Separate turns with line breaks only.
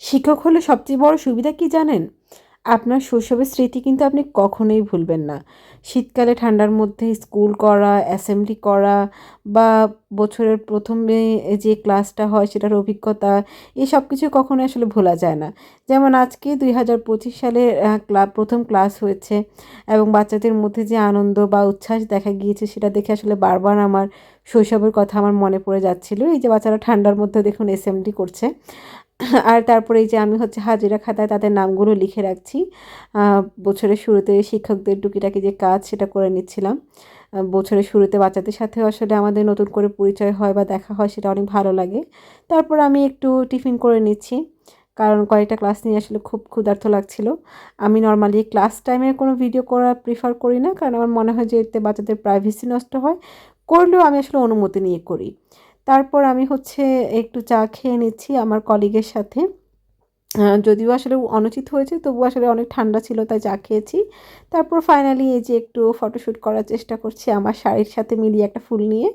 শিক্ষক হলে সবচেয়ে বড় সুবিধা কি জানেন? আপনার শৈশবের স্মৃতি কিন্তু আপনি কখনোই ভুলবেন না। শীতকালে ঠান্ডার মধ্যে স্কুল করা, অ্যাসেম্বলি করা বা বছরের ১ম এ যে ক্লাসটা হয় সেটার অভিজ্ঞতা, এই সবকিছু কখনোই আসলে ভোলা যায় না। যেমন আজকে ২০২৫ সালে ১ম ক্লাস হয়েছে এবং বাচ্চাদের মধ্যে যে আনন্দ বা উচ্ছ্বাস দেখা গিয়েছে সেটা দেখে আসলে বারবার আমার শৈশবের কথা আমার মনে পড়ে যাচ্ছিল। এই যে বাচ্চারা ঠান্ডার মধ্যেও দেখুন অ্যাসেম্বলি করছে। আর তারপরে এই যে আমি হচ্ছে হাজিরা খাতায় তাদের নামগুলো লিখে রাখছি। আ বছরের শুরুতে শিক্ষকদের টুকিটাকি যে কাজ সেটা করে নিচ্ছিলাম। বছরের শুরুতে বাচ্চাদের সাথেও আসলে আমাদের নতুন করে পরিচয় হয় বা দেখা হয় সেটা অনেক ভালো লাগে। তারপর আমি একটু টিফিন করে নিচ্ছি। কারণ কয়েকটা ক্লাস নিয়ে আসলে খুব ক্ষুধার্ত লাগছিল। আমি নরমালি ক্লাস টাইমে কোনো ভিডিও করা প্রেফার করি না। কারণ আমার মনে হয় যে এতে বাচ্চাদের প্রাইভেসি নষ্ট হয়। করলেও আমি আসলে অনুমতি নিয়ে করি। তারপর আমি হচ্ছে একটু চা খেয়ে নিচ্ছি আমার কলিগের সাথে। যদিও আসলে অনুচিত হয়েছে তবুও আসলে অনেক ঠান্ডা ছিল তাই চা খেয়েছি। তারপর ফাইনালি এই যে একটু ফটোশুট করার চেষ্টা করছি আমার শাড়ির সাথে মিলিয়ে একটা ফুল নিয়ে।